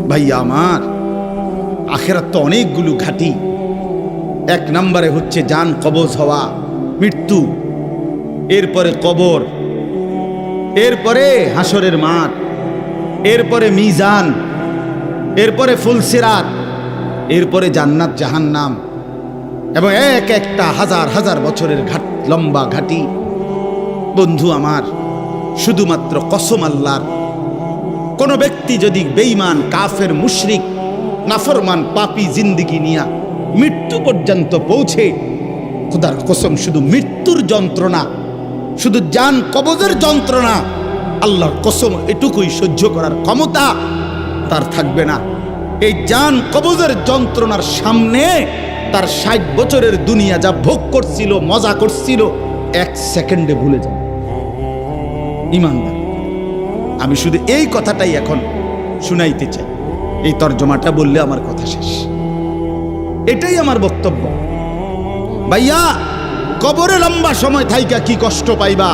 ভাইয়া আমার, আখেরাত তো অনেকগুলো ঘাটি। এক নম্বরে হচ্ছে জান কবজ হওয়া, মৃত্যু, এরপরে কবর, এরপরে হাসরের মাঠ, এরপরে মিজান, এরপরে ফুলসিরাত, এরপরে জান্নাত জাহান্নাম, এবং এক একটা হাজার হাজার বছরের লম্বা ঘাটি। বন্ধু আমার, শুধুমাত্র কসম আল্লাহর, কোন ব্যক্তি যদি বেঈমান, কাফের, মুশরিক, নাফরমান, পাপী জিন্দেগি নিয়া মৃত্যু পর্যন্ত পৌঁছে, খোদার কসম শুধু মৃত্যুর যন্ত্রণা, শুধু জান কবজের যন্ত্রণা, আল্লাহর কসম এটুকুই সহ্য করার ক্ষমতা তার থাকবে না। এই জান কবজের যন্ত্রণার সামনে তার 60 বছরের দুনিয়া যা ভোগ করছিল, মজা করছিল, 1 সেকেন্ডে ভুলে যাবে। ঈমানদার, আমি শুধু এই কথাটাই এখন শুনাইতে চাই। এই তর্জমাটা বললে আমার কথা শেষ। এটাই আমার বক্তব্য। ভাইয়া, কবরে লম্বা সময় থাইকা কি কষ্ট পাইবা?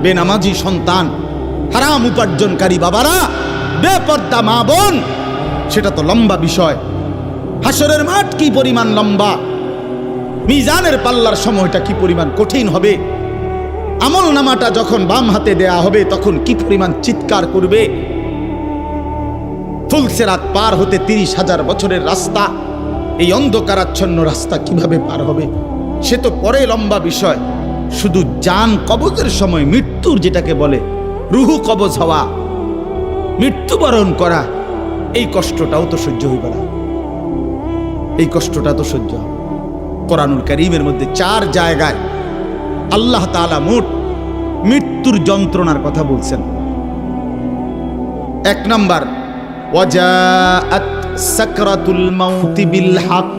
বেনামাজি সন্তান, হারাম উপার্জনকারী বাবারা, বেপর্দা মা বোন, সেটা তো লম্বা বিষয়। হাসরের মাঠ কি পরিমাণ লম্বা, মিজানের পাল্লার সময়টা কি পরিমাণ কঠিন হবে, আমল নামাটা যখন বাম হাতে দেয়া হবে তখন কি পরিমাণ চিৎকার করবে। ফুলসিরাত পার হতে 30,000 বছরের রাস্তা, এই অন্ধকারাচ্ছন্ন রাস্তা কিভাবে পার হবে সে তো পরে লম্বা বিষয়। শুধু জান কবজের সময় মৃত্যুর, যেটাকে বলে রুহু কবজ হওয়া, মৃত্যুবরণ করা, এই কষ্টটাও তো সহ্য হইবে না। এই কষ্টটা তো সহ্য হবে। কোরআনুল কারীমের মধ্যে 4 জায়গায় আল্লাহ তাআলা মোট মৃত্যুর যন্ত্রণার কথা বলছেন। 1 নাম্বার, ওয়াজাআত সাকরাতুল মাউতি বিল হক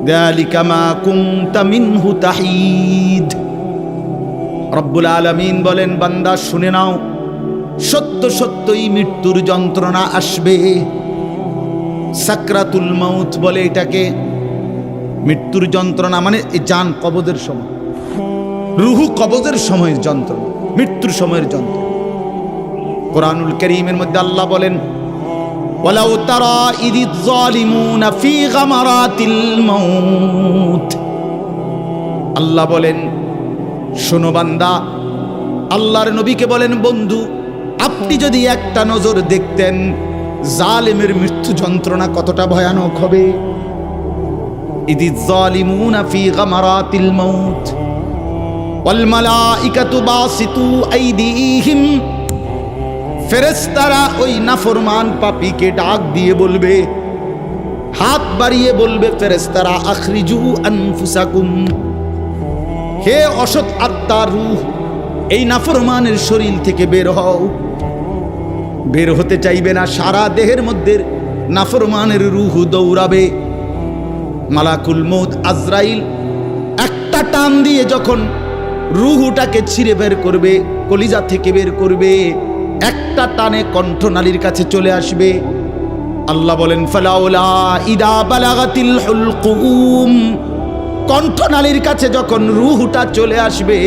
যালিকা মা কুনতা মিনহু তাহিদ। রব্বুল আলামিন বলেন, বান্দা শুনে নাও, সত্য সত্যই মৃত্যুর যন্ত্রণা আসবে। সাকরাতুল মাউত বলে এটাকে। মৃত্যুর যন্ত্রণা মানে এই জান কবজের সময়, রুহু কবজের সময়ের যন্ত্রণা, মৃত্যুর সময়ের যন্ত্রণা। কোরআনুল কারীমের মধ্যে আল্লাহ বলেন, ওয়ালাউ তারা ইদিজ যালিমুনা ফি গামারাতিল মাউত। আল্লাহ বলেন, শোনো বান্দা, আল্লাহর নবীকে বলেন, বন্ধু আপনি যদি একটা নজর দেখতেন জালিমের মৃত্যু যন্ত্রণা কতটা ভয়ানক হবে। ইদিজ যালিমুনা ফি গামারাতিল মাউত ওয়াল মালাইকাতু বাসিতু আইদিহিম। ফেরেশতারা ওই নাফরমান পাপীকে ডাক দিয়ে বলবে, হাত বাড়িয়ে বলবে ফেরেশতারা, আখরিজু আনফুসাকুম, হে অসৎ আত্মার রূহ, এই নাফরমানের শরীর থেকে বের হও। বের হতে চাইবে না, সারা দেহের মধ্যে নাফরমানের রূহ দৌড়াবে। মালাকুল মউত আজরাইল একটা টান দিয়ে যখন রূহটাকে ছিঁড়ে বের করবে, কলিজা থেকে বের করবে, একটা টানে কণ্ঠনালীর কাছে চলে আসবে। আল্লাহ বলেন, ফালাউলা ইদা বালাগাতিল হুলকুম, কণ্ঠনালীর কাছে যখন রূহটা চলে আসবে,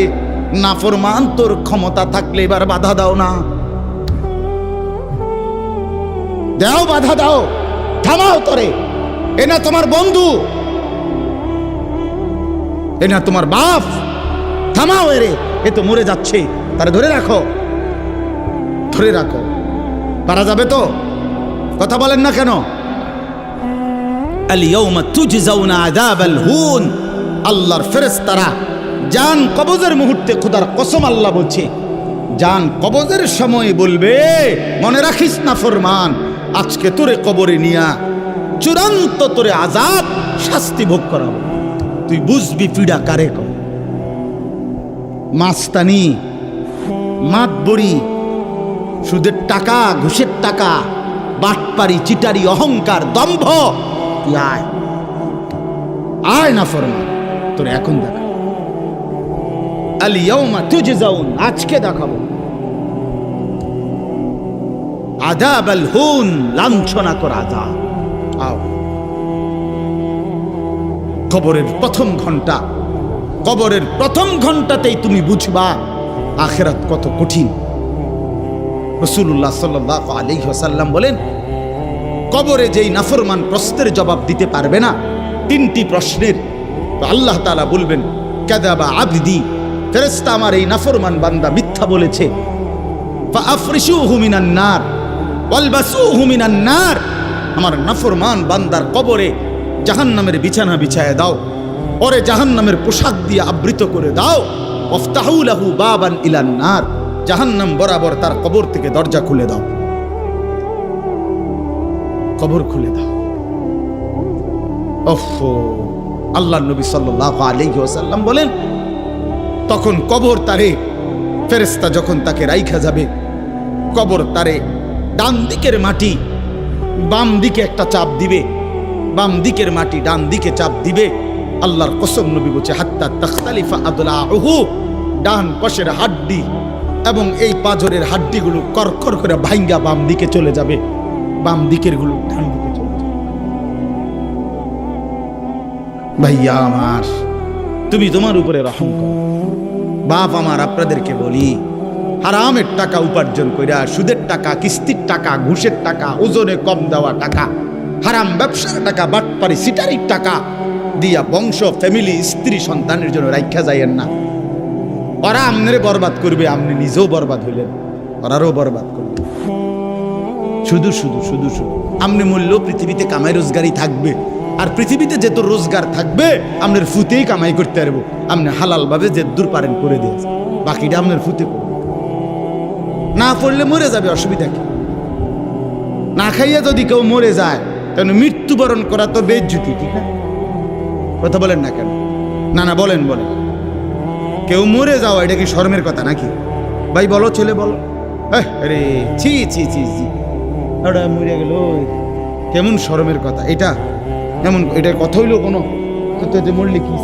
নাফরমান তোর ক্ষমতা থাকলে এবার বাধা দাও না, দাও, বাধা দাও, থামাও তোরে। এ না তোমার বন্ধু, এ না তোমার বাপ, থামাও এরে, এ তো মরে যাচ্ছে, তারে ধরে রাখো, ধরে রাখো। পারা যাবে তো? কথা বলেন না কেন? আল ইয়াউমা তুজজাউনা আযাবাল হুন। আল্লাহর ফেরেশতারা জান কবজের মুহূর্তে, খোদার কসম আল্লাহ বলছে, জান কবজের সময় বলবে, মনে রাখিস না ফরমান, আজকে তোরে কবরে নিয়া চূড়ান্ত তোরে আযাব, শাস্তি ভোগ করাবো। তুই বুঝবি পীড়া কারে কর। মাস্তানি, মাতবরি, সুদের টাকা, ঘুষের টাকা, বাটপারি, চিটারি, অহংকার, দম্ভ, তুই আয়, আয় না ফরমান, তোর এখন দেখা। আল ইয়াউমা তুজজাউন, আজকে দেখাবো আযাবাল হুন, লাঞ্ছনা করা আযাব। আও, কবরের প্রথম ঘন্টা, কবরের প্রথম ঘন্টাতেই তুমি বুঝবা আখিরাত কত কঠিন। রাসূলুল্লাহ সাল্লাল্লাহু আলাইহি ওয়াসাল্লাম বলেন, কবরে যেই নাফরমান প্রশ্নের জবাব দিতে পারবে না, 3টি প্রশ্নের, তো আল্লাহ তাআলা বলবেন কাযাবা আবদি, ফেরেশতা আমার এই নাফরমান বান্দা মিথ্যা বলেছে। ফাআফরিশুহু মিনান নার ওয়ালবাসুহু মিনান নার, আমার নাফরমান বান্দার কবরে জাহান্নামের বিছানা বিছায় দাও, ওরে জাহান্নামের পোশাক দিয়ে আবৃত করে দাও। ওয়াফতাহু লাহু বাবান ইলান নার, জাহান্নাম বরাবর তার কবর থেকে দরজা খুলে দাও, কবর খুলে দাও। ওফো, আল্লাহর নবী সাল্লাল্লাহু আলাইহি ওয়াসাল্লাম বলেন, তখন কবর তারে, ফেরেশতা যখন তাকে রাইখা যাবে, কবর তারে ডান দিকের মাটি বাম দিকে একটা চাপ দিবে, বাম দিকের মাটি ডান দিকে চাপ দিবে। আল্লাহর কসম, নবী বলছে হাত্তা তাখতালিফা আদলাউহু, ডান পাশের হাড্ডি এবং এই পাঁজরের হাড্ডিগুলো করকর করে ভাঙ্গা বাম দিকে চলে যাবে, বাম দিকের গুলো ডান দিকে চলে যাবে। ভাইয়া আমার, তুমি তোমার উপরে রহম করো। বাপ আমার, আপনাদেরকে বলি, হারামের টাকা উপার্জন কইরা, সুদের টাকা, কিস্তির টাকা, ঘুষের টাকা, ওজনে কম দেওয়া টাকা, হারাম ব্যবসার টাকা, বাটপারি সিটারির টাকা দিয়া বংশ, ফ্যামিলি, স্ত্রী, সন্তানের জন্য রাইখা যাইয়েন না। ওরা আমনেরে বরবাদ করবে, আপনি নিজেও বরবাদ হইলেন, ওরারও বরবাদ করবে। শুধু শুধু শুধু শুধু আপনি মূল্য পৃথিবীতে কামাই রোজগারই থাকবে, আর পৃথিবীতে যেত রোজগার থাকবে আপনার ফুতেই কামাই করতে পারবো। আপনি হালাল ভাবে যে দূর পারেন করে দিয়েছে, বাকিটা আপনার ফুতে করবে। না পড়লে মরে যাবে, অসুবিধা কি? না খাইয়া যদি কেউ মরে যায়, তাহলে মৃত্যুবরণ করা তো বেজ্জুতি, ঠিক না? কথা বলেন না কেন? না না, বলেন বলেন। কেউ মরে যাওয়া এটা কি শরমের কথা নাকি? ভাই বলো, ছেলে বলো। আরে ছি ছি ছি ছি, ওটা মরে গেল, কেমন শরমের কথা এটা? এমন এটার কথা হইলো কোনো? মরলে কি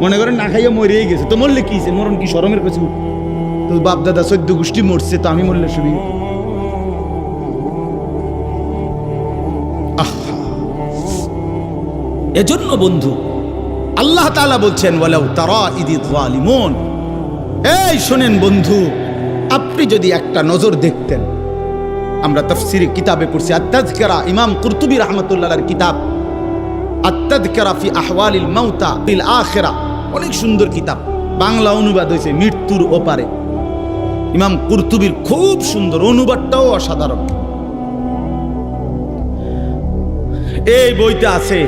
মনে করেন, না খাইয়া মরেই গেছে, তো মরলে কি মরণ কি শরমের কিছু? তো বাপ দাদা 14 গোষ্ঠী মরছে, তো আমি মরলে শুনি? এজন্য বন্ধু, আল্লাহ তাআলা বলছেন ওয়ালাউ তারা ইদিয যালিমুন, এই শোনেন বন্ধু, আপনি যদি একটা নজর দেখতেন। আমরা তাফসীরে কিতাবে পড়ছি, আত-তাযকিরা, ইমাম কুরতুবী রাহমাতুল্লাহ আলাইহির কিতাব আত-তাযকিরা ফি আহওয়ালিল মাউতা বিল আখিরা, অনেক সুন্দর কিতাব, বাংলা অনুবাদ হয়েছে মৃত্যুর ওপারে। ইমাম কুরতুবীর খুব সুন্দর, অনুবাদটাও অসাধারণ। এই বইতে আছে,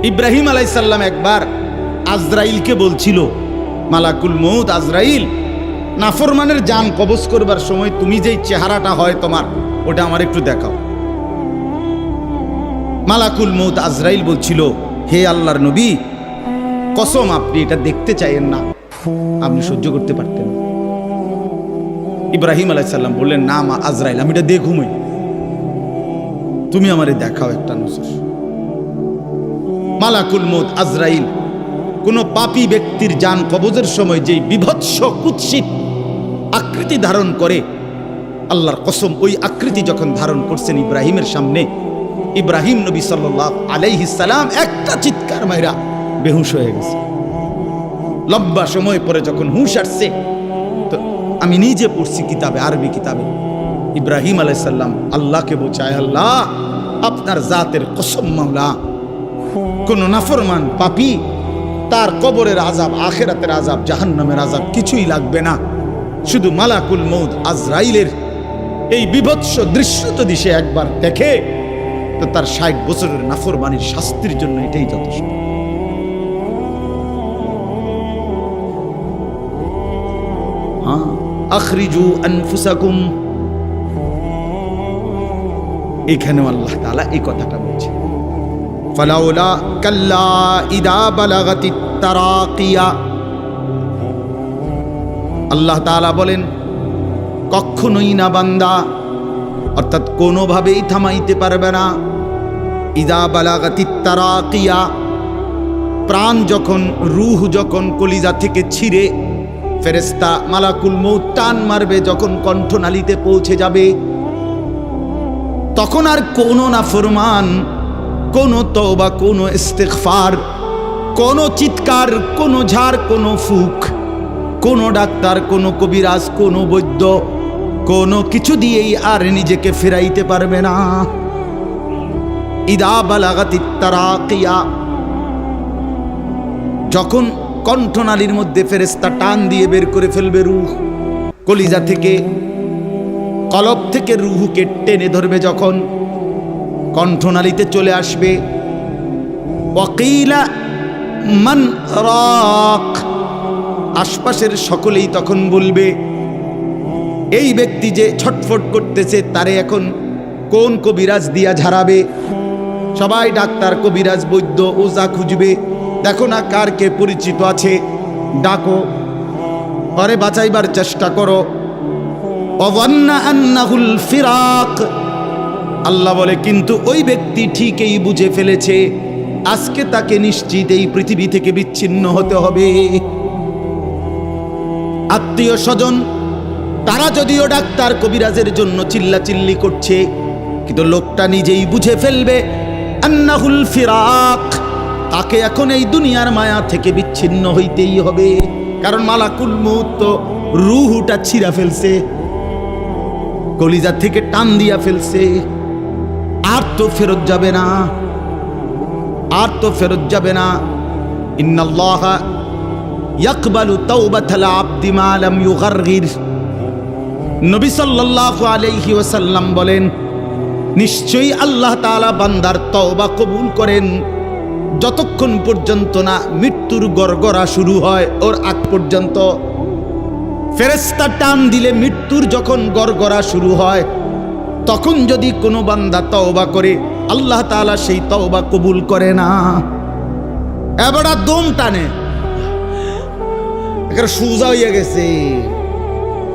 ইব্রাহিম আলাইহিস সালাম একবার আজরাইলকে বলছিল, মালাকুল মউত আজরাইল, নাফরমানের জান কবজ করবার সময় তুমি যেই চেহারাটা হয় তোমার, ওটা আমার একটু দেখাও। মালাকুল মউত আজরাইল বলছিল, হে আল্লাহর নবী, কসম আপনি এটা দেখতে চাইেন না, আপনি সহ্য করতে পারতেন। ইব্রাহিম আলাইহিস সালাম বললেন, না মা আজরাইল, আমি এটা দেখুমই, তুমি আমারে দেখাও একটা নজর। মালাকুল মউত আজরাইল কোন পাপী ব্যক্তির জান কবজের সময় যেই বিভৎস কুৎসিত আকৃতি ধারণ করে, আল্লাহর কসম ওই আকৃতি যখন ধারণ করছেন ইব্রাহিমের সামনে, ইব্রাহিম নবী সাল্লাল্লাহু আলাইহি সাল্লাম একটা চিৎকার মাইরা বেহুশ হয়ে গেছে। লম্বা সময় পরে যখন হুঁশ আসছে, তো আমি নিজে পড়ছি কিতাবে, আরবি কিতাবে, ইব্রাহিম আলাইহিস সালাম আল্লাহকে বলছে, আল্লাহ আপনার জাতের কসম মাওলা, কোন নাফরমান পাপী তার কবরের আযাব, আখিরাতের আযাব, জাহান্নামের আযাব কিছুই লাগবে না, শুধু মালাকুল মউত আজরাইলের এই বিভৎস দৃশ্য যদি সে একবার দেখে, তো তার 60 বছরের নাফরমানির শাস্তির জন্য এটাই যথেষ্ট। হ্যাঁ, আখরিজু আনফুসাকুম, এখানেও আল্লাহ তাআলা এই কথাটা বলছে, ফালাউলা কাল্লা ইদা বালাগাতিত তারাকিয়া। আল্লাহ তাআলা বলেন, কখনোই না বান্দা, অর্থাৎ কোনোভাবেই থামাইতে পারবে না, ইদা বালাগাতিত তারাকিয়া, প্রাণ যখন, রূহ যখন কলিজা থেকে ছিঁড়ে ফেরেশতা মালাকুল মউত টান মারবে, যখন কণ্ঠনালীতে পৌঁছে যাবে, তখন আর কোনো নাফরমান, কোনো তওবা, কোনো ইস্তিগফার, কোনো চিৎকার, কোনো ঝাড়, কোনো ফুক, কোনো ডাক্তার, কোনো কবিরাজ, কোনো বৈদ্য কোনো কিছু দিয়েই আর নিজেকে ফেরাইতে পারবে না। ইদা বালাগাতিত তারাকিয়া, যখন কণ্ঠনালীর মধ্যে ফেরেশতা টান দিয়ে বের করে ফেলবে রূহ, কলিজা থেকে, কলব থেকে রূহকে টেনে ধরবে, যখন কণ্ঠনালীতে চলে আসবে, ওয়াকিলা মান রাক, আশপাশের সকলেই তখন বলবে এই ব্যক্তি যে ছটফট করতেছে তারে এখন কোন কবিরাজ দিয়া ঝাড়াবে। সবাই ডাক্তার, কবিরাজ, বৈদ্য, ওঝা খুঁজবে, দেখো না কার কে পরিচিত আছে, ডাকো, পরে বাঁচাইবার চেষ্টা করো। ওয়ান্না আন্নাহুল ফিরাক, আল্লাহ বলে কিন্তু ওই ব্যক্তি ঠিকই বুঝে ফেলেছে আজকে তাকে নিশ্চিত এই পৃথিবী থেকে বিচ্ছিন্ন হতে হবে। আত্মীয় স্বজন তারা যদিও ডাক্তার কবিরাজের জন্য চিল্লাচিল্লি করছে, কিন্তু লোকটা নিজেই বুঝে ফেলবে আন্নাহুল ফিরাক, তাকে এখন এই দুনিয়ার মায়া থেকে বিচ্ছিন্ন হইতেই হবে। কারণ মালাকুল মউত তো রূহটা ছিঁড়া ফেলছে, কলিজা থেকে টান দিয়া ফেলছে, আর তো ফেরত যাবে না, আর তো ফেরত যাবে না। ইন্নাল্লাহা ইয়াকবালু তাওবাতাল আবদি মা লাম ইউগারগির, নবী সাল্লাল্লাহু আলাইহি ওয়াসাল্লাম বলেন নিশ্চয়ই আল্লাহ তাআলা বান্দার তওবা কবুল করেন যতক্ষণ পর্যন্ত না মৃত্যুর গড়গড়া শুরু হয়, ওর আগ পর্যন্ত। ফেরেশতা টান দিলে মৃত্যুর যখন গড়গড়া শুরু হয় তখন যদি কোনো বান্দা তওবা করে আল্লাহ তাআলা সেই তওবা কবুল করে না। এবারে দম টানে, একেবারে সোজা হইয়া গেছে।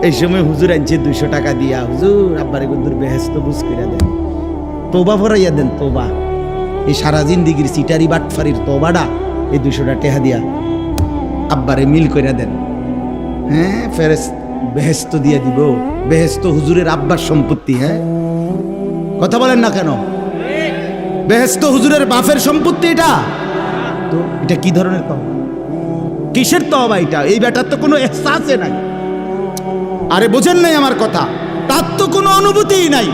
এই সময় হুজুর আনছে 200 টাকা দিয়া, হুজুর আব্বারে গুন্দুর বেহেশত বুঝ কইরা দেন, তওবা ফরাইয়া দেন, তওবা। এই সারা জিন্দিগির সিটারি বাটফারির তওবাটা এই 200 টাকা দিয়া আব্বারে মিল কইরা দেন। হ্যাঁ, বেহেশত দিয়া দিব। বেহেশত হুজুরের আব্বার সম্পত্তি। হ্যাঁ, কথা বলেন না কেন? বেহেশত হুজুরের বাপের সম্পত্তি। এটা তো এটা কি ধরনের তওবা, কিসের তওবা এটা? এই ব্যাটার তো কোনো এহসাসে নাই। আরে বোঝেন নাই আমার কথা? তার তো কোনো অনুভূতিই নাই,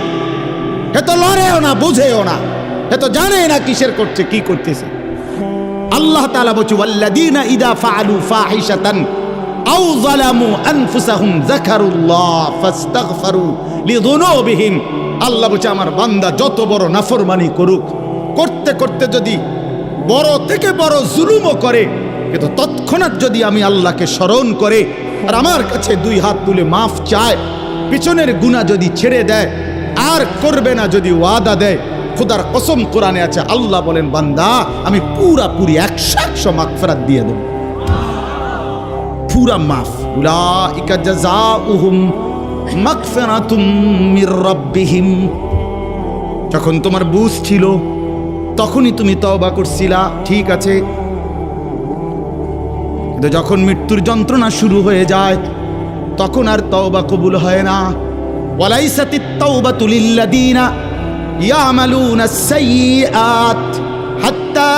হে তো লড়েও না, বুঝেও না, হে তো জানে না কিসের করছে, কি করতেছে। আল্লাহ তাআলা বলছে ওয়াল্লাযীনা ইযা ফাআলু ফাহিশাতান আও যালামু আনফুসাহুম যাকারুল্লাহ ফাস্তাগফারু লিযুনুবিহিম। আল্লাহ বলছে আমার বান্দা যত বড় নাফরমানি করুক, করতে করতে যদি বড় থেকে বড় জুলুমও করে, কিন্তু তৎক্ষণাৎ যদি আমি আল্লাহকে স্মরণ করে আর আমার কাছে 2 হাত তুলে মাফ চায়, পিছনের গুনাহ যদি ছেড়ে দেয় আর করবে না যদি ওয়াদা দেয়, খোদার কসম কোরআনে আছে, আল্লাহ বলেন বান্দা আমি পুরাপুরি 100% মাগফিরাত দিয়ে দেব, পুরা মাফ। উলাইকা জাযাউহুম মাগফিরাতুম মির রাব্বিহিম। যখন তোমার বুঝ ছিল তখনই তুমি তওবা করছিলা, ঠিক আছে, কিন্তু যখন মৃত্যুর যন্ত্রণা শুরু হয়ে যায় তখন আর তওবা কবুল হয় না। ওয়ালাইসাতিত তাওবাতু লিল্লাযীনা ইয়ামালুনাস সাইয়্যাত হাত্তা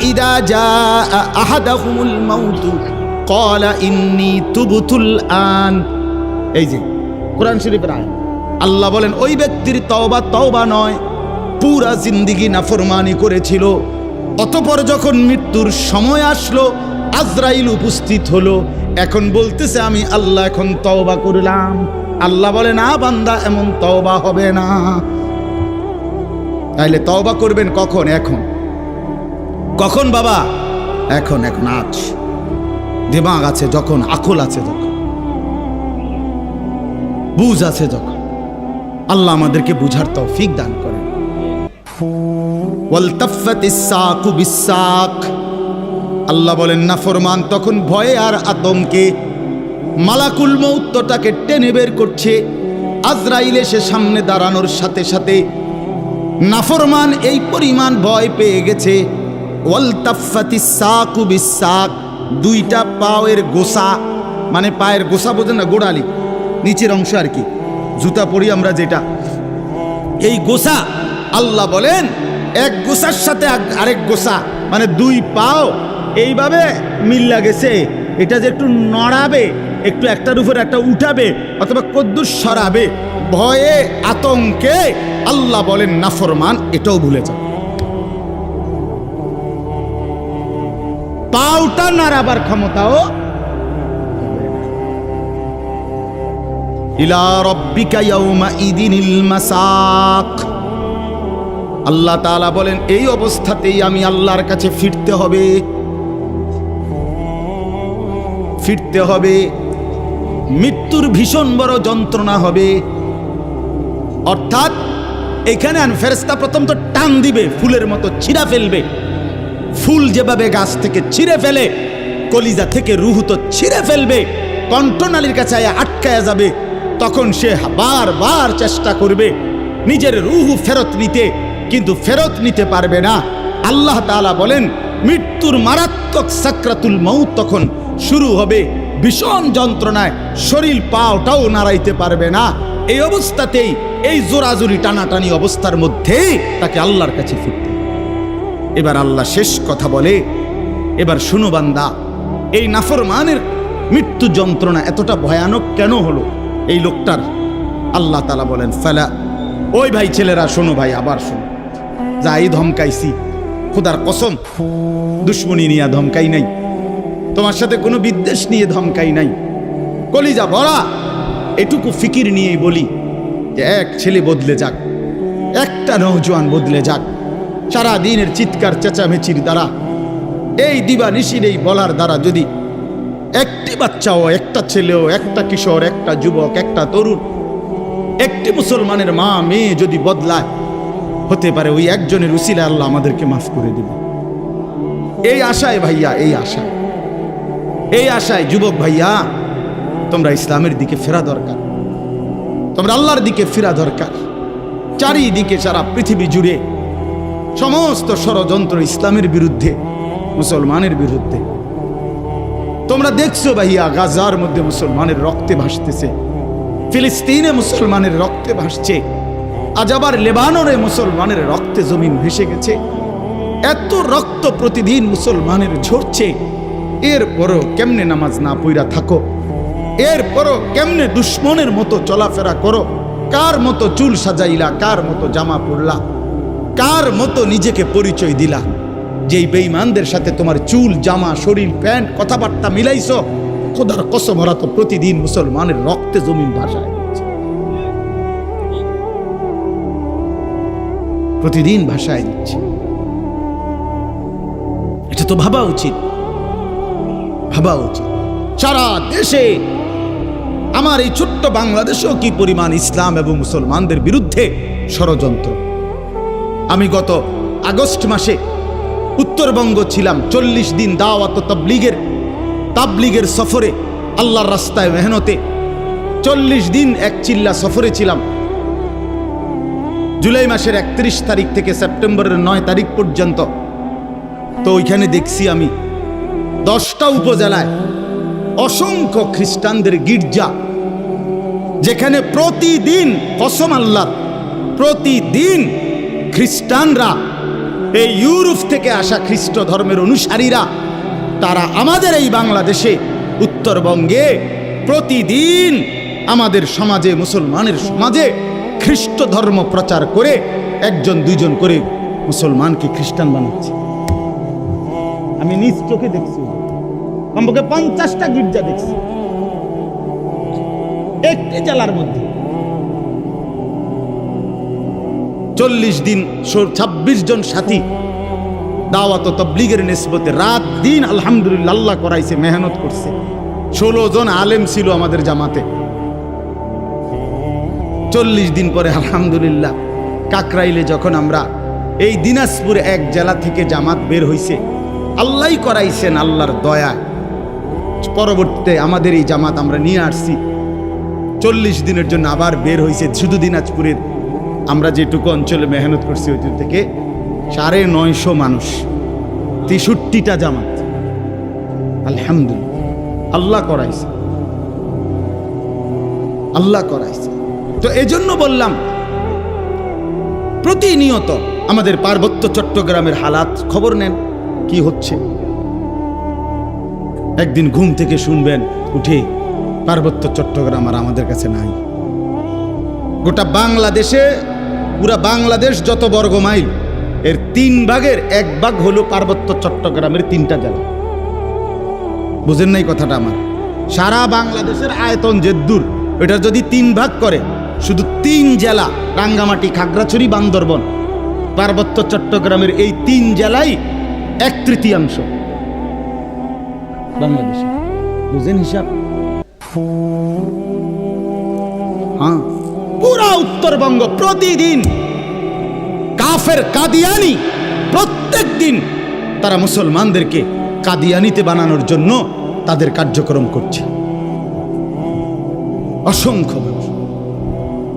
ইযা জাআ আহাদাহুমুল মাউত ক্বালা ইন্নী তুবতুল আন। এই যে কোরআন শরীফের আয়াত, আল্লাহ বলেন ওই ব্যক্তির তওবা তওবা নয়, পুরা জিন্দেগি নাফরমানি করেছিল, অতঃপর যখন মৃত্যুর সময় আসলো আজরাইল উপস্থিত হলো, এখন বলতেছে আমি আল্লাহ এখন তওবা করলাম। আল্লাহ বলে না বান্দা এমন তওবা হবে না। তাইলে তওবা করবেন কখন? এখন। কখন বাবা? এখন, এখন, আজ দিমাগ আছে যখন, আকল আছে যখন, বুঝ আছে যখন। আল্লাহ আমাদেরকে বুঝার তৌফিক দান করেন। ওয়ালতাফাতিস সাকু বিসাক, আল্লাহ বলেন নাফরমান তখন ভয়ে আর আতঙ্কে মালাকুল মউতটাকে টেনে বের করছে। আজরাইল এসে সামনে দাঁড়ানোর সাথে সাথে নাফরমান এই পরিমাণ ভয় পেয়ে গেছে। ওয়ালতাফাতিস সাকু বিসাক, 2টা পায়ের গোসা, মানে পায়ের গোসা বোঝেন না, গোড়ালি নিচের অংশ আর কি, জুতা পরি আমরা যেটা, এই গোসা আল্লাহ বলেন এক গোসার সাথে আরেক গোসা, মানে 2 পাও এইভাবে মিল্লা গেছে, এটা যে একটু নড়াবে একটু একটার উপর একটা উঠাবে অথবা কদ্দুস সরাবে, ভয়ে আতঙ্কে আল্লাহ বলেন নাফরমান, এটাও ভুলে যাও। পাউটা নাড়াবার ক্ষমতাও ইলা রাব্বিকা ইয়াউমা ইদিনিল মাসাক। আল্লাহ তাআলা বলেন এই অবস্থাতেই আমি আল্লাহর কাছে ফিরতে হবে, ফিরতে হবে। মৃত্যুর ভীষণ বড় যন্ত্রণা হবে। অর্থাৎ এখানে ফেরেশতা প্রথম তো টান দিবে, ফুলের মতো ছিঁড়া ফেলবে। ফুল যেভাবে গাছ থেকে ছিঁড়ে ফেলে, কলিজা থেকে রুহ তো ছিঁড়ে ফেলবে, কণ্ঠনালীর কাছে আটকায়া যাবে। তখন সে বারবার চেষ্টা করবে নিজের রুহ ফেরত নিতে, কিন্তু ফেরত নিতে পারবে না। আল্লাহ তাআলা বলেন মৃত্যুর মারাত্মক সাকরাতুল মউত তখন শুরু হবে, ভীষণ যন্ত্রণায় শরীর পাওটাও নাড়াইতে পারবে না। এই অবস্থাতেই, এই জোরাজুরি টানাটানি অবস্থার মধ্যেই তাকে আল্লাহর কাছে ফিরতে। এবার আল্লাহ শেষ কথা বলে, এবার শুনো বান্দা, এই নাফরমানের মৃত্যু যন্ত্রণা এতটা ভয়ানক কেন হলো এই লোকটার? আল্লাহ তাআলা বলেন ফালা, ওই ভাই ছেলেরা শোনো ভাই, আবার শোনো। যাই ধমকাইছি, খোদার কসম দুশ্মনী নিয়ে ধমকাই নাই, তোমার সাথে কোনো বিদ্বেষ নিয়ে ধমকাই নাই, কলিজা ভরা এটুকু ফিকির নিয়েই বলি যে এক ছেলে বদলে যাক, একটা নওজোয়ান বদলে যাক, সারা দিনের চিৎকার চেঁচামেচির দ্বারা, এই দিবানিশির এই বলার দ্বারা যদি একটি বাচ্চাও, একটা ছেলেও, একটা কিশোর, একটা যুবক, একটা তরুণ, একটি মুসলমানের মা মেয়ে যদি বদলায়, হতে পারে ওই একজনের উসিলায় আল্লাহ আমাদেরকে মাফ করে দেবে। এই আশায় ভাইয়া, এই আশায় যুবক ভাইয়া, তোমরা ইসলামের দিকে ফেরা দরকার, তোমরা আল্লাহর দিকে ফেরা দরকার। চারিদিকে সারা পৃথিবী জুড়ে সমস্ত ষড়যন্ত্র ইসলামের বিরুদ্ধে, মুসলমানের বিরুদ্ধে। তোমরা দেখছো ভাইয়া, গাজার মধ্যে মুসলমানের রক্তে ভাসতেছে, ফিলিস্তিনে মুসলমানের রক্তে ভাসছে, আজ আবার লেবাননে মুসলমানের রক্তে জমিন ভেসে গেছে। এত রক্ত প্রতিদিন মুসলমানের ঝরছে, এরপরও কেমনে নামাজ না পইরা থাকো, এরপরও কেমনে দুশ্মনের মতো চলাফেরা করো, কার মতো চুল সাজাইলা, কার মতো জামা পরলা, কার মতো নিজেকে পরিচয় দিলা। যেই বেঈমানদের সাথে তোমার চুল, জামা, শরীর, প্যান্ট, কথাবার্তা মিলাইছো, খোদার কসম ওরা তো প্রতিদিন মুসলমানের রক্তে জমিন ভাসায় দিচ্ছে, প্রতিদিন ভাসায় দিচ্ছে। এটা তো ভাবা উচিত, ভাবা উচিত। সারা দেশে, আমার এই ছোট্ট বাংলাদেশেও কি পরিমাণ ইসলাম এবং মুসলমানদের বিরুদ্ধে ষড়যন্ত্র। আমি গত আগস্ট মাসে উত্তরবঙ্গ ছিলাম, 40 দিন দাওয়াত তাবলীগের সফরে, আল্লাহর রাস্তায় মেহনতে 40 দিন এক চিল্লা সফরে ছিলাম। জুলাই মাসের 31 তারিখ থেকে সেপ্টেম্বরের 9 তারিখ পর্যন্ত। তো ওইখানে দেখছি আমি 10টা উপজেলায় অসংখ্য খ্রিস্টানদের গির্জা, যেখানে প্রতিদিন, কসম আল্লাহ, প্রতিদিন খ্রিস্টানরা, এই ইউরোপ থেকে আসা খ্রিস্ট ধর্মের অনুসারীরা, তারা আমাদের এই বাংলাদেশে, উত্তরবঙ্গে প্রতিদিন আমাদের সমাজে, মুসলমানের সমাজে খ্রিস্ট ধর্ম প্রচার করে 1-2 করে মুসলমানকে খ্রিস্টান বানাচ্ছে। আমি নিজ চোখে দেখছি, কমপক্ষে 50টা গির্জা দেখছি একটি জেলার মধ্যে। 40 দিন 26 জন সাথী দাওয়াত ও তাবলীগের নিসবতে রাত দিন আলহামদুলিল্লাহ আল্লাহ করাইছে, মেহনত করছে। 16 জন আলেম ছিল আমাদের জামাতে। 40 দিন পরে আলহামদুলিল্লাহ কাকরাইলে যখন আমরা, এই দিনাজপুর এক জেলা থেকে জামাত বের হইছে, আল্লাহই করাইছেন, আল্লাহর দয়ায় পরবর্তীতে আমাদের এই জামাত আমরা নিয়ে আসছি। 40 দিনের জন্য আবার বের হইছে শুধু দিনাজপুরের, আমরা যেটুকু অঞ্চলে মেহনত করছি ওই থেকে 950 মানুষ, 63টা জামাত। আলহামদুলিল্লাহ আল্লাহ করাইছে, আল্লাহ করাইছে। তো এজন্য বললাম, প্রতিনিয়ত আমাদের পার্বত্য চট্টগ্রামের হালাত খবর নেন, কি হচ্ছে। একদিন ঘুম থেকে শুনবেন উঠে পার্বত্য চট্টগ্রাম আর আমাদের কাছে নাই। গোটা বাংলাদেশে, পুরা বাংলাদেশ যত বর্গ মাইল, এর 3 ভাগের 1 ভাগ হলো পার্বত্য চট্টগ্রামের 3টা জেলা। বুঝেন নাই কথাটা আমার? সারা বাংলাদেশের আয়তন যেদূর, এটা যদি 3 ভাগ করে, শুধু 3 জেলা, রাঙ্গামাটি, খাগড়াছড়ি, বান্দরবন, পার্বত্য চট্টগ্রামের এই 3 জেলাই 1/3 বাংলাদেশে। বুঝেন হিসাব? হ্যাঁ, পুরা উত্তরবঙ্গ প্রতিদিন কাফের কাদিয়ানি, প্রত্যেক দিন তারা মুসলমানদেরকে কাদিয়ানিতে বানানোর জন্য তাদের কার্যক্রম করছে, অসংখ্য মানুষ।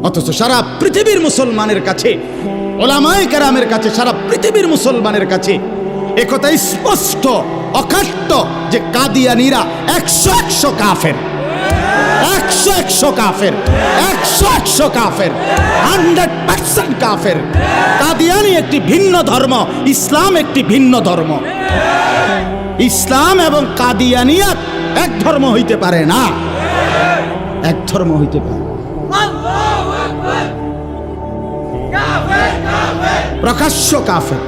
অথচ সারা পৃথিবীর মুসলমানের কাছে, ওলামায়ে কেরামের কাছে, সারা পৃথিবীর মুসলমানের কাছে একথা স্পষ্ট অকাট্য যে কাদিয়ানিরা 100 কাফের, 100 কাফের, 100 কাফের, 100% কাফের। কাদিয়ানি একটি ভিন্ন ধর্ম, ইসলাম একটি ভিন্ন ধর্ম। ইসলাম এবং কাদিয়ানিয়াত এক ধর্ম হইতে পারে না, এক ধর্ম হইতে পারে। প্রকাশ্য কাফের,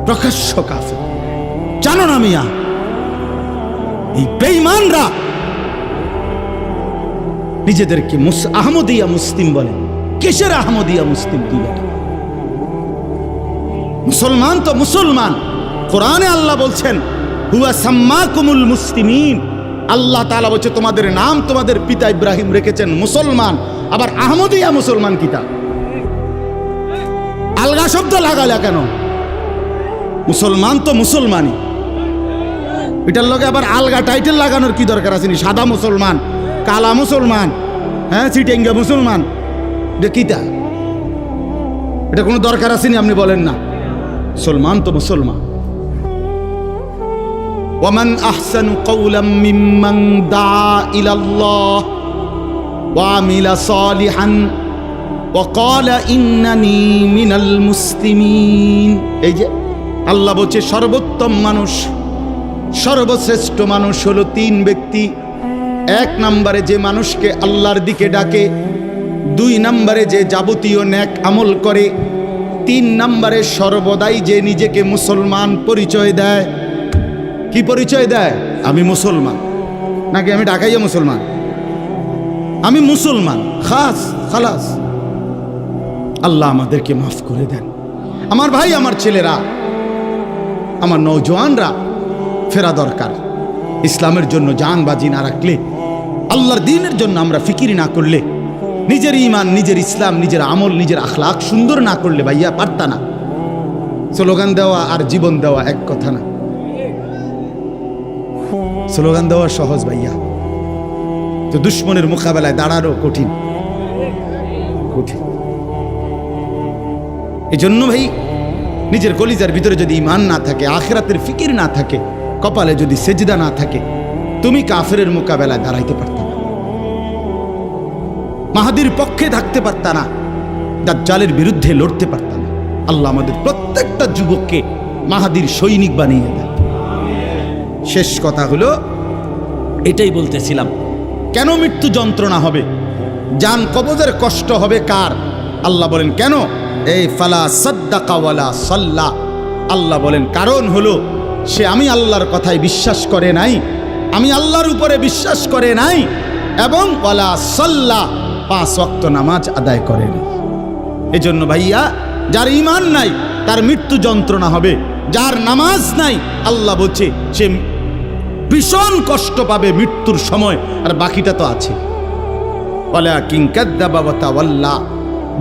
প্রকাশ্য কাফের। জানো না মিয়া, এই বেঈমানরা নিজেদেরকে আহমদিয়া মুসলিম বলে। কিসের আহমদিয়া মুসলিম? তুই বেটা, মুসলমান তো মুসলমান। কোরআনে আল্লাহ বলছেন হুয়া সাম্মাকুমুল মুসলিমিন। আল্লাহ তাআলা বলছে তোমাদের নাম তোমাদের পিতা ইব্রাহিম রেখেছেন মুসলমান। আবার আহমদিয়া মুসলমান কিতা? আলগা শব্দ লাগালে কেন? মুসলমান তো মুসলমানই, এটার লগে আবার আলগা টাইটেল লাগানোর কি দরকার আছে? সাদা মুসলমান, কালা মুসলমান, হ্যাঁ, চিটেঙ্গা মুসলমান, এটা কিতা? এটা কোনো দরকার আসেনি? আপনি বলেন না, মুসলমান তো মুসলমান। ওয়ামান আহসানু কাওলাম মিম্মান দা ইলাল্লাহ ওয়া আমিলা সালিহান ওয়া ক্বালা ইন্নানি মিনাল মুসলিমিন। এই যে আল্লাহ বলছে সর্বোত্তম মানুষ, সর্বশ্রেষ্ঠ মানুষ হলো 3 ব্যক্তি। 1 নম্বরে যে মানুষকে আল্লাহর দিকে ডাকে, 2 নম্বরে যে যাবতীয় নেক আমল করে, 3 নম্বরে সর্বদাই যে নিজেকে মুসলমান পরিচয় দেয়। কি পরিচয় দেয়? আমি মুসলমান, নাকি আমি ঢাকাইয়া মুসলমান, আমি মুসলমান, খাস খালাস। আল্লাহ আমাদেরকে মাফ করে দেন। আমার ভাই, আমার ছেলেরা, আমার নওজোয়ানরা ফেরা দরকার। ইসলামের জন্য জান বাজি না রাখলে, আল্লাহর দ্বীনের জন্য আমরা ফিকির না করলে, নিজের ঈমান, নিজের ইসলাম, নিজের আমল, নিজের আখলাক সুন্দর না করলে ভাইয়া পারতা না। স্লোগান দেওয়া আর জীবন দেওয়া এক কথা না। স্লোগান দেওয়া সহজ ভাইয়া, তো দুশ্মনের মোকাবেলায় দাঁড়ানো কঠিন, কঠিন। এই জন্য ভাই, নিজের কলিজার ভিতরে যদি ঈমান না থাকে, আখিরাতের ফিকির না থাকে, কপালে যদি সেজদা না থাকে, তুমি কাফেরের মোকাবেলায় দাঁড়াইতে পারত না, মাহাদির পক্ষে থাকতে পারত না, দাজ্জালের বিরুদ্ধে লড়তে পারত না। আল্লাহ আমাদের প্রত্যেকটা যুবককে মাহাদির সৈনিক বানিয়ে দেয়। শেষ কথা হলো, এটাই বলতেছিলাম, কেন মৃত্যু যন্ত্রণা হবে, জান কবজের কষ্ট হবে কার? আল্লাহ বলেন কেন? এই ফালা সাদ্দাকা ওয়ালা সাল্লা। আল্লাহ বলেন কারণ হলো সে আমি আল্লাহর কথায় বিশ্বাস করে নাই, আমি আল্লাহর উপরে বিশ্বাস করে নাই, এবং ওয়ালা সাল্লা 5 ওয়াক্ত নামাজ আদায় করে নাই। এজন্য ভাইয়া, যার ঈমান নাই তার মৃত্যু যন্ত্রণা হবে, যার নামাজ নাই আল্লাহ বলছে সে ভীষণ কষ্ট পাবে মৃত্যুর সময়। আর বাকিটা তো আছে, ওয়ালাকিন কাযযাবা ওয়া তাওয়াল্লা,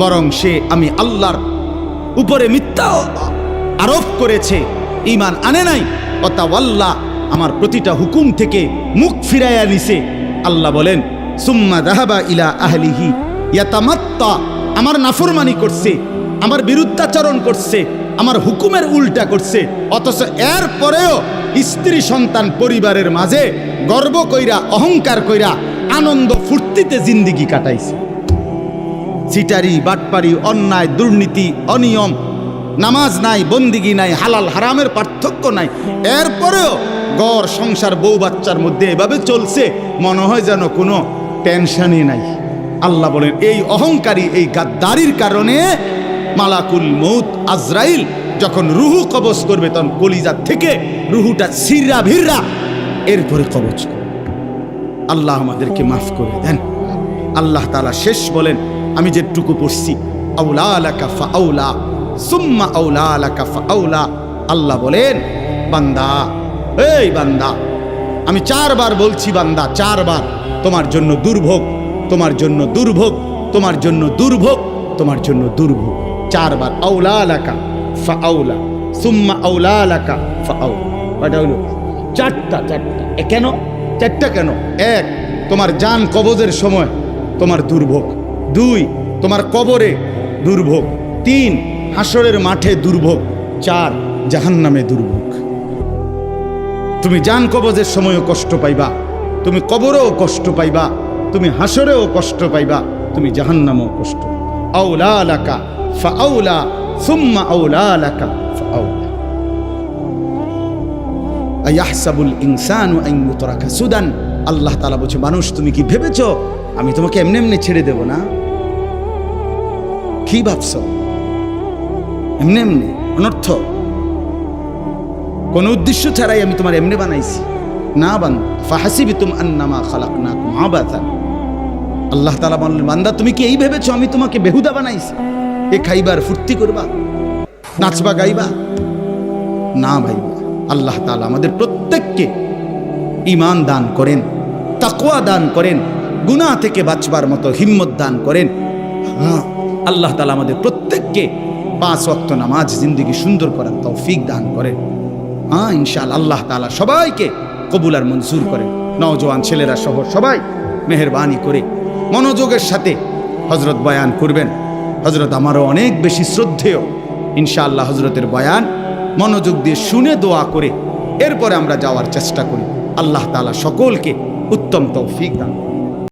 বরং সে আমি আল্লাহর উপরে মিথ্যা আরোপ করেছে, ঈমান আনে নাই। ওয়া তাওয়াল্লা, আমার প্রতিটা হুকুম থেকে মুখ ফিরাইয়া নিছে। আল্লাহ বলেন সুম্মা যাহাবা ইলা আহলিহি ইয়াতামাত্তা, আমার নাফরমানি করছে, আমার বিরুদ্ধাচরণ করছে, আমার হুকুমের উল্টা করছে, অথচ এর পরেও স্ত্রী সন্তান পরিবারের মাঝে গর্ব কইরা, অহংকার কইরা, আনন্দ ফুর্তিতে জিন্দিগি কাটাইছে। সিটারি, বাটপারি, অন্যায়, দুর্নীতি, অনিয়ম, নামাজ নাই, বন্দিগি নাই, হালাল হারামের পার্থক্য নাই, এরপরেও ঘর সংসার বউ বাচ্চার মধ্যে এভাবে চলছে, মনে হয় যেন কোনো টেনশনই নাই। আল্লাহ বলেন এই অহংকারী, এই গাদ্দারির কারণে মালাকুল মউত আজরাইল যখন রুহু কবজ করবে তখন কলিজা থেকে রুহুটা ছিঁড়া ভিড়া এরপরে কবজ করবে। আল্লাহ আমাদেরকে মাফ করে দেন। আল্লাহ তাআলা শেষ বলেন, আমি যেটুকু পড়ছি, আউলা লাকা ফাআউলা সুম্মা আউলা লাকা ফাআউলা। আল্লাহ বলেন, বান্দা, এই বান্দা, আমি 4 বার বলছি বান্দা, 4 বার তোমার জন্য দুর্ভোগ, তোমার জন্য দুর্ভোগ, তোমার জন্য দুর্ভোগ, তোমার জন্য দুর্ভোগ। 4 বার আউলা লাকা ফাআউলা সুম্মা আউলা লাকা ফাআউলা। কয়টা হলো? 4টা। কেন 4টা কেন? 1, তোমার জান কবজের সময় তোমার দুর্ভোগ। 2, তোমার কবরে দুর্ভোগ। 3, হাসরের মাঠে দুর্ভোগ। 4, জাহান্নামে দুর্ভোগ। তুমি জান কবজের সময়ও কষ্ট পাইবা, তুমি কবরেও কষ্ট পাইবা, তুমি হাসরেও কষ্ট পাইবা, তুমি জাহান্নামেও কষ্ট। আউলা লাকা ফাআউলা সুম্মা আউলা লাকা ফাআউলা। আয়াহসাবুল ইনসানু আন ইউতরাকা সুদান। আল্লাহ তাআলা বলছে, মানুষ তুমি কি ভেবেছো আমি তোমাকে এমনি এমনি ছেড়ে দেব না? কি ভাবছো? এমনি এমনি অনর্থ কোন উদ্দেশ্য ছাড়াই আমি তোমার এমনি বানাইছি না? বান্দা ফাহাসিবতুম আন্নামা খালাকনাকুম আবাসান। আল্লাহ তাআলা বললেন, বান্দা তুমি কি এই ভেবেছো আমি তোমাকে বেহুদা বানাইছি? এ খাইবার ফুর্তি করবা, নাচবা গাইবা? না ভাই, আল্লাহ তাআলা আমাদের প্রত্যেককে ঈমান দান করেন, তাকওয়া দান করেন, গুনাহ থেকে বাঁচবার মতো হিম্মত দান করেন। আল্লাহ তাআলা আমাদের প্রত্যেককে 5 ওয়াক্ত নামাজ জিন্দেগি সুন্দর করার তৌফিক দান করেন। ইনশাআল্লাহ আল্লাহ তাআলা সবাইকে কবুল আর মঞ্জুর করেন। নওজোয়ান ছেলেরা সহ সবাই মেহেরবানি করে মনোযোগের সাথে হযরত বয়ান করবেন। হযরত আমারও অনেক বেশি শ্রদ্ধেয়। ইনশাআল্লাহ হযরতের বয়ান মনোযোগ দিয়ে শুনে দোয়া করে এরপরে আমরা যাওয়ার চেষ্টা করি। আল্লাহ তাআলা সকলকে উত্তম তৌফিক দান।